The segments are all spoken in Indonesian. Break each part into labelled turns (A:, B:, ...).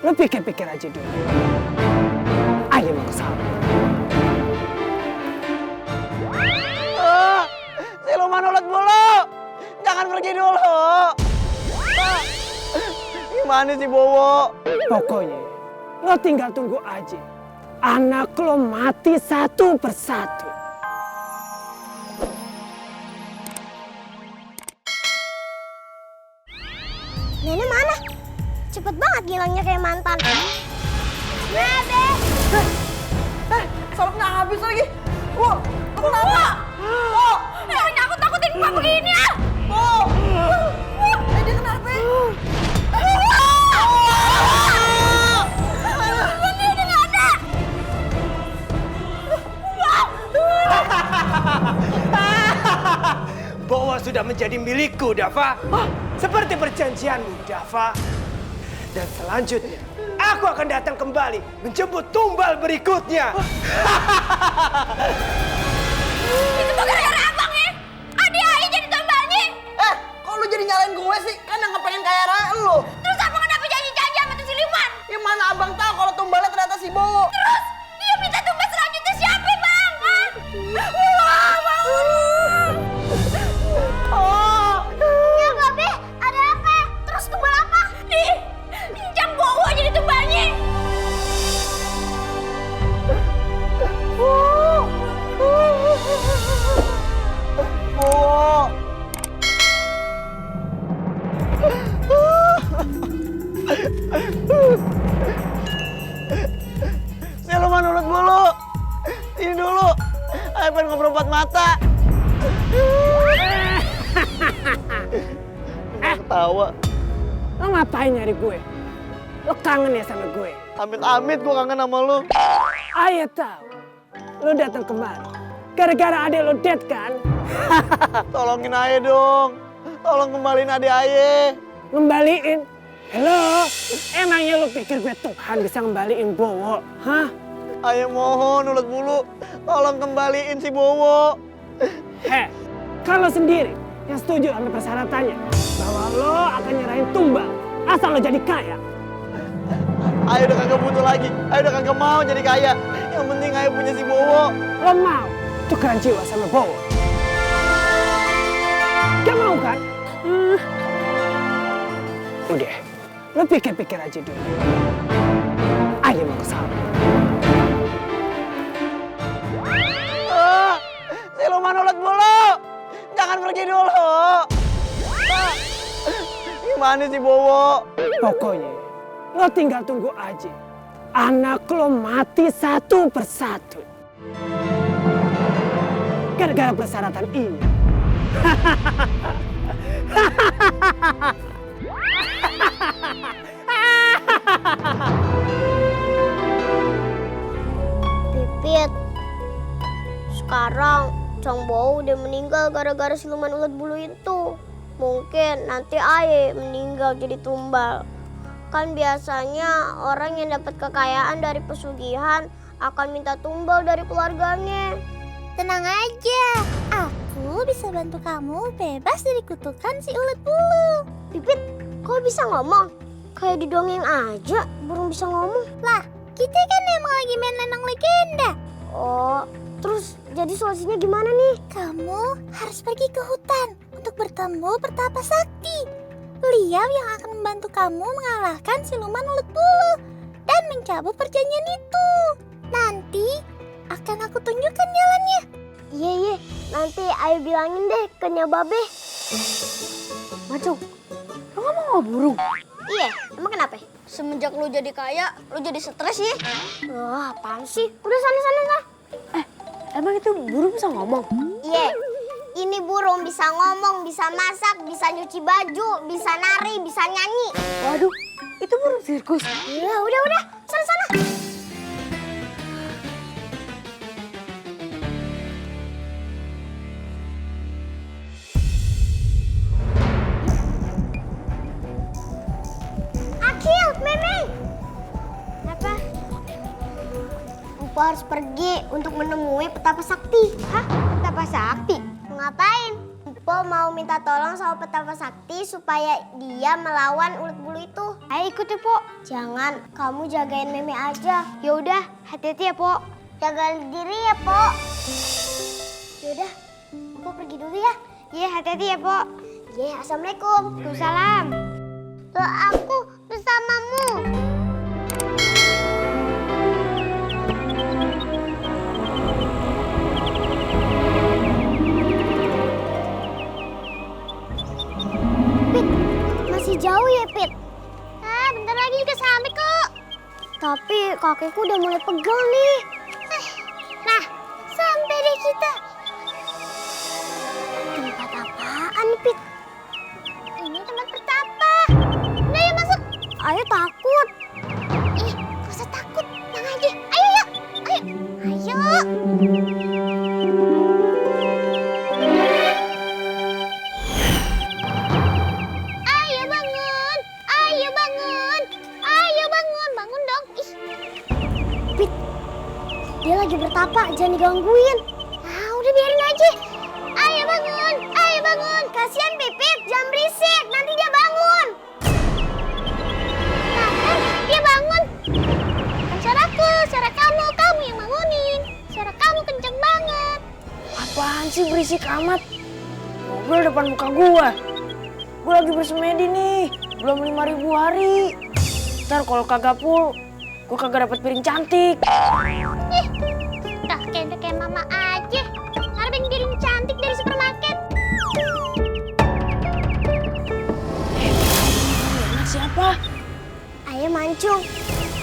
A: Lo pikir-pikir aja dulu. Ayo mau ke sana.
B: Siluman ulet bulu, jangan pergi dulu. Gimana sih Bowo?
A: Pokoknya lo tinggal tunggu aja. Anak lo mati satu persatu.
C: Nenek mana? Cepet banget ngilangnya kayak mantan. Bebe!
B: Salep nggak habis lagi. Wo, lu kenapa? Wo,
C: Jangan takut-takutin gua begini ah!
B: Wo, dia kenapa?
C: Ini udah nggak ada!
D: Bowo sudah menjadi milikku, Dava. Seperti perjanjianmu, Dava. Dan selanjutnya, aku akan datang kembali menjemput tumbal berikutnya.
C: Itu bukan gara-gara abang ya! Adi Ai jadi tumbalnya!
B: Kok lu jadi nyalain gue sih? Kan yang pengen kaya raya lu.
C: Terus abang kenapa janji-janji sama tuh siluman?
B: Ya mana abang tahu kalau tumbalnya ternyata si Bowo.
C: Terus dia minta tumbal selanjutnya siapa bang? Wah, bang! Ya Babe, ada apa? Terus tumbal apa? Nih, pinjam Bowo jadi tumbalnya.
B: Bowo. Siluman ulet bulu. Ini dulu. Ayo pengen ngobrol empat mata. Ketawa.
A: Lo ngapain nyari gue? Lo kangen ya sama gue?
B: Amit-amit gue kangen sama lu.
A: Ayah tahu. Lo datang kemari. Gara-gara adek lo dead kan?
B: Tolongin Aye dong. Tolong kembaliin adik Aye.
A: Ngembaliin. Halo? Emangnya lo pikir gue Tuhan bisa ngembaliin Bowo? Hah?
B: Aye mohon ulet bulu. Tolong kembaliin si Bowo.
A: Kalau sendiri yang setuju sama persyaratannya bahwa lo akan nyerahin tumbal asal lo jadi kaya.
B: Aye udah kagak butuh lagi. Aye udah kagak mau jadi kaya. Yang penting Aye punya si Bowo.
A: Lo mau tukeran jiwa sama Bowo? Gak mau kan? Udah, lo pikir-pikir aja dulu. Ayo mau ke sana.
B: Siluman ulet bulu. Jangan pergi dulu. Gimana sih Bowo?
A: Pokoknya lo tinggal tunggu aja. Anak lo mati satu persatu. Gara-gara persyaratan ini.
C: Pipit, sekarang Cang Bowo udah meninggal gara-gara siluman ulet bulu itu. Mungkin nanti Aye meninggal jadi tumbal. Kan biasanya orang yang dapat kekayaan dari pesugihan akan minta tumbal dari keluarganya.
E: Tenang aja, aku bisa bantu kamu bebas dari kutukan si ulet bulu.
C: Pipit, kok bisa ngomong? Kayak di dongeng aja, burung bisa ngomong.
E: Lah, kita kan emang lagi main lenong legenda.
C: Oh, terus jadi solusinya gimana nih?
E: Kamu harus pergi ke hutan untuk bertemu Pertapa Sakti. Beliau yang akan membantu kamu mengalahkan siluman ulet bulu dan mencabut perjanjian itu. Nanti akan aku tunjukkan jalannya.
C: Iya, nanti Ayo bilangin deh ke Nya Babe.
F: Macung, lo nggak mau burung?
C: Iya, emang kenapa? Semenjak lu jadi kaya, lu jadi stres ya? Wah, apaan sih? Udah sana.
F: Emang itu burung bisa ngomong?
C: Iya, ini burung bisa ngomong, bisa masak, bisa nyuci baju, bisa nari, bisa nyanyi.
F: Waduh, itu burung sirkus.
C: Ya udah, sana. Akil, Memeng. Apa? Empu harus pergi untuk menemui Petapa Sakti. Hah? Petapa Sakti? Ngapain? Empu Po mau minta tolong sama petapa sakti supaya dia melawan ulet bulu itu. Ayo ikut ya, Po. Jangan, kamu jagain Meme aja. Ya udah, hati-hati ya, Po. Jaga diri ya, Po. Yaudah, Po pergi dulu ya. Iya, hati-hati ya, Po. Iya, assalamualaikum. Waalaikumsalam. Doaku bersamamu. Pit, masih jauh ya, Pit? Bentar lagi juga sampai kok. Tapi kakiku udah mulai pegel nih. Nah, sampai deh kita. Tempat apaan nih, Pit? Ini tempat pertapa. Udah ya masuk. Ayo takut. Gak usah takut. Tenang aja. Ayo yuk. Ayo. Ayo bangun. Ayo bangun. Ayo bangun. Bangun dong. Pit, dia lagi bertapa. Jangan digangguin. Udah biarin aja. Ayo bangun. Ayo bangun. Kasihan Pipit. Jangan berisik. Nanti dia bangun. Dia bangun. Kan suara kamu yang bangunin. Suara kamu kenceng banget.
F: Apaan sih berisik amat? Mobil depan muka gua. Gua lagi bersemedi nih. Belum 5.000 hari. Ntar kalau kagak full, gua kagak dapat piring cantik.
C: Udah kayak mama aja. Ngarepin piring cantik dari supermarket.
F: Anak siapa?
C: Ayo mancung.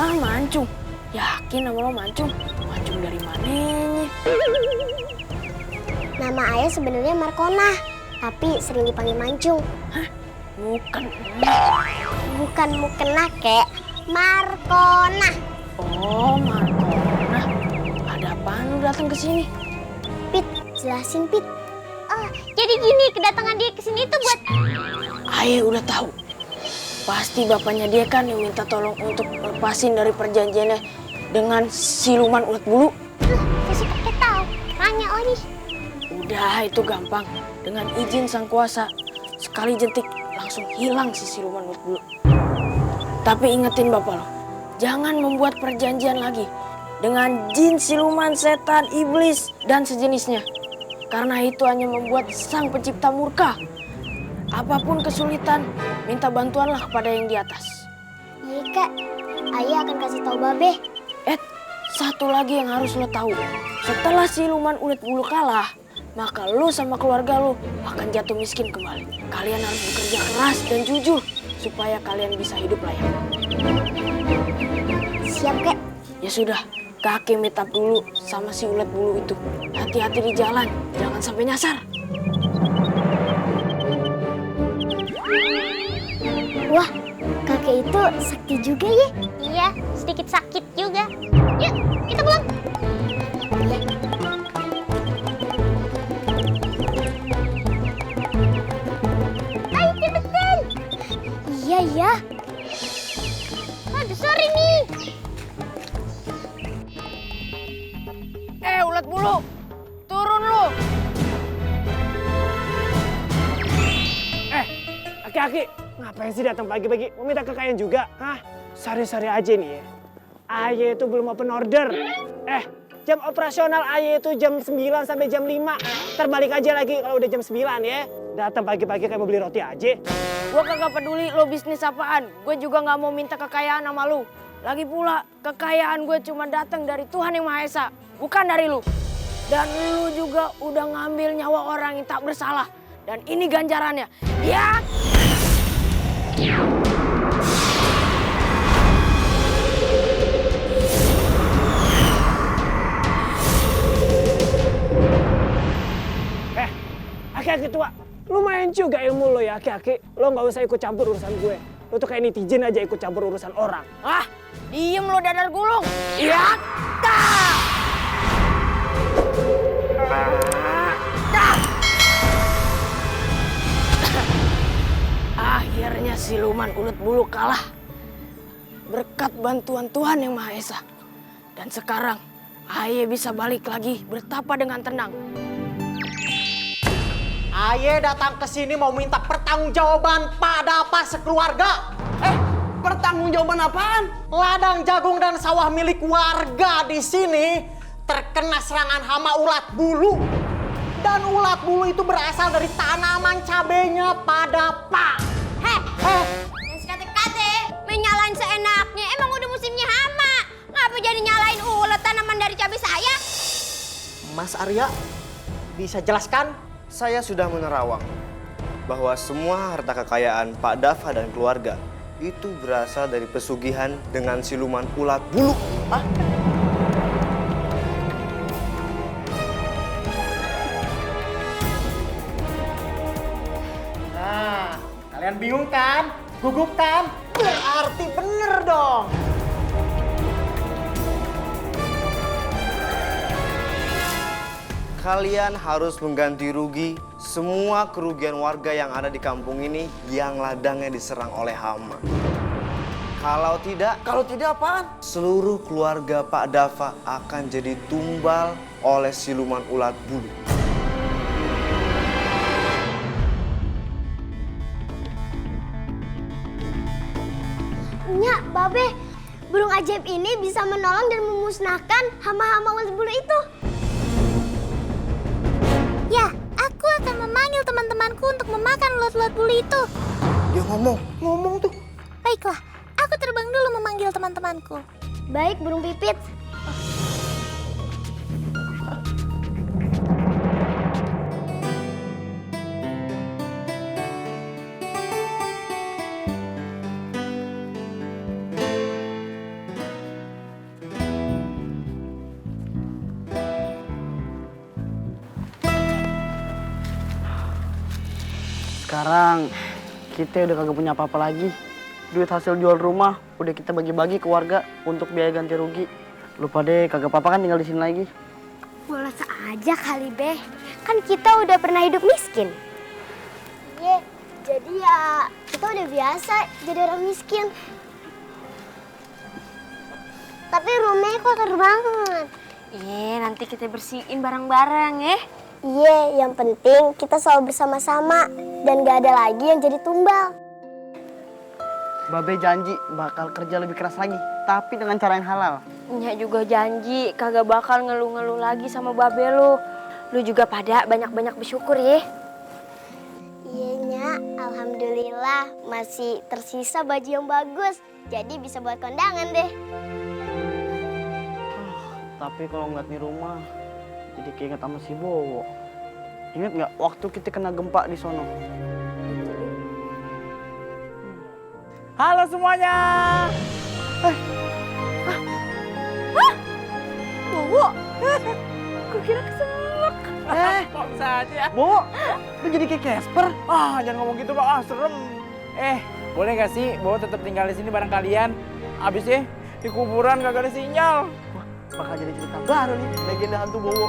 F: Ah, Mancung. Yakin nama lo Mancung? Mancung dari mananya?
C: Nama ayah sebenarnya Markona, tapi sering dipanggil mancung.
F: Bukan.
C: Bukan mukena, Kek. Markona.
F: Oh, Markona. Ada apaan lu datang ke sini?
C: Pit, jelasin, Pit. Jadi gini, kedatangan dia ke sini tuh buat...
F: Aye udah tahu. Pasti bapaknya dia kan yang minta tolong untuk lepasin dari perjanjiannya dengan siluman ulet bulu.
C: Kasih pakai tahu. Nanya Oni.
F: Udah, itu gampang. Dengan izin sang kuasa, sekali jentik langsung hilang si siluman ulet bulu. Tapi ingetin bapak lo, jangan membuat perjanjian lagi dengan jin, siluman, setan, iblis, dan sejenisnya. Karena itu hanya membuat sang pencipta murka. Apapun kesulitan, minta bantuanlah kepada yang di atas.
C: Iya, Kak. Ayah akan kasih tahu Babe.
F: Satu lagi yang harus lo tahu. Setelah siluman ulet bulu kalah, maka lo sama keluarga lo akan jatuh miskin kembali. Kalian harus bekerja keras dan jujur supaya kalian bisa hidup layak.
C: Siap, Kak.
F: Ya sudah, kakek meet up dulu sama si ulet bulu itu. Hati-hati di jalan, jangan sampai nyasar.
C: Wah, kakek itu sakti juga ya? Iya, sedikit sakit juga. Yuk, kita pulang. Ayo cepetan. Iya ya. Aduh, sorry nih.
F: Ulet bulu, turun lu.
A: Aki-aki, ngapain sih datang pagi-pagi? Mau minta kekayaan juga? Hah? Sorry aja nih ya. Ayah itu belum open order. Jam operasional ayah itu jam 9 sampai jam 5. Terbalik aja lagi kalau udah jam 9 ya. Datang pagi-pagi kayak mau beli roti aja.
F: Gue kagak peduli lo bisnis apaan. Gue juga gak mau minta kekayaan sama lu. Lagi pula, kekayaan gue cuma datang dari Tuhan Yang Maha Esa. Bukan dari lu. Dan lu juga udah ngambil nyawa orang yang tak bersalah. Dan ini ganjarannya. Ya!
A: Aki-aki tua, lumayan juga ilmu lo ya aki-aki. Lo nggak usah ikut campur urusan gue. Lo tuh kayak netizen aja ikut campur urusan orang.
F: Diem lo dadar gulung. Ya! Akhirnya siluman ulet bulu kalah. Berkat bantuan Tuhan Yang Maha Esa. Dan sekarang, Aye bisa balik lagi bertapa dengan tenang.
B: Aye datang ke sini mau minta pertanggungjawaban pada apa sekeluarga.
G: Pertanggungjawaban apaan?
B: Ladang jagung dan sawah milik warga di sini terkena serangan hama ulat bulu. Dan ulat bulu itu berasal dari tanaman cabenya pada Pak.
C: Yang sekate-kate menyalain seenaknya. Emang udah musimnya hama. Ngapa jadi nyalain ulet tanaman dari cabai saya?
B: Mas Arya, bisa jelaskan?
H: Saya sudah menerawang bahwa semua harta kekayaan Pak Dava dan keluarga itu berasal dari pesugihan dengan siluman ulat bulu.
B: Nah, kalian bingung kan? Gugup kan? Berarti bener dong.
H: Kalian harus mengganti rugi semua kerugian warga yang ada di kampung ini yang ladangnya diserang oleh hama. Kalau tidak apaan? Seluruh keluarga Pak Dava akan jadi tumbal oleh siluman ulat bulu.
C: Nyak, Babe, burung ajaib ini bisa menolong dan memusnahkan hama-hama ulat bulu itu.
E: Ya, aku akan memanggil teman-temanku untuk memakan ulat-ulat bulu itu.
H: Dia ngomong tuh.
E: Baiklah, aku terbang dulu memanggil teman-temanku.
C: Baik, burung pipit.
G: Sekarang kita udah kagak punya apa-apa lagi. Duit hasil jual rumah udah kita bagi-bagi ke warga untuk biaya ganti rugi. Lupa deh, kagak apa-apa kan tinggal di sini lagi.
C: Boleh aja kali, Be. Kan kita udah pernah hidup miskin. Iya, jadi ya kita udah biasa jadi orang miskin. Tapi rumahnya kotor banget.
F: Nanti kita bersihin bareng-bareng ya.
C: Iya, yang penting kita selalu bersama-sama dan gak ada lagi yang jadi tumbal.
G: Babe janji bakal kerja lebih keras lagi, tapi dengan cara yang halal.
F: Nyak juga janji kagak bakal ngeluh-ngeluh lagi sama Babe lu. Lu juga pada banyak-banyak bersyukur ya.
C: Iya, Nyak. Alhamdulillah masih tersisa baju yang bagus. Jadi bisa buat kondangan deh.
G: Tapi kalau ngeliat di rumah, jadi keinget sama si Bowo. Ingat nggak waktu kita kena gempa di sono?
A: Halo semuanya.
C: Bowo, gue kira keselak.
A: Kok saja?
G: Bowo, lu jadi kayak Casper?
A: Jangan ngomong gitu, Pak. Serem. Boleh gak sih Bowo tetap tinggal di sini bareng kalian? Abis ya, di kuburan gak ada sinyal.
G: Bakal jadi cerita baru nih, legenda hantu Bowo.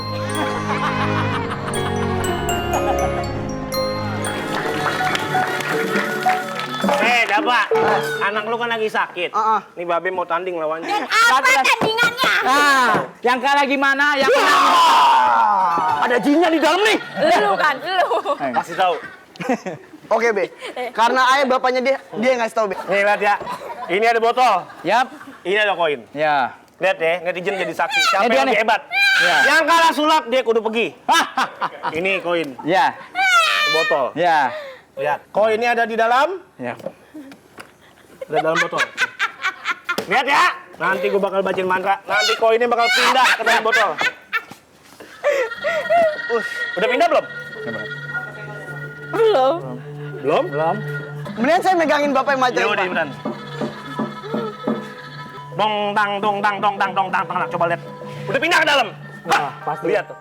A: Dava, anak lu kan lagi sakit. Nih Babe mau tanding lawannya.
C: Apa tandingannya?
A: Nah, yang kalah gimana? Yang menang.
G: Ada jinnya di dalam nih.
F: Lu kan, lu.
A: Kasih tahu.
G: Oke, Be. Karena ayah bapaknya dia yang ngasih tahu, Be.
A: Nih lihat ya. Ini ada botol.
I: Yap.
A: Ini ada koin.
I: Ya.
A: Lihat ya, netizen jadi saksi. Siapa
I: dia
A: yang lebih
I: nih.
A: hebat?
I: Ya.
A: Yang kalah sulap dia kudu pergi. Ini koin.
I: Ya.
A: Botol.
I: Ya.
A: Lihat. Koinnya ada di dalam.
I: Ya.
A: Ada dalam botol. Lihat ya. Nanti gue bakal bacain mantra. Nanti koinnya bakal pindah ke dalam botol. Udah pindah belum?
F: Belum.
A: Belum?
I: Belum.
G: Mendingan saya megangin bapak yang maju.
A: Ya udah, beneran. Dong tang dong tang dong tang dong tang tang. Coba lihat. Udah pindah ke dalam.
I: Wah, pasti.
A: Lihat tuh.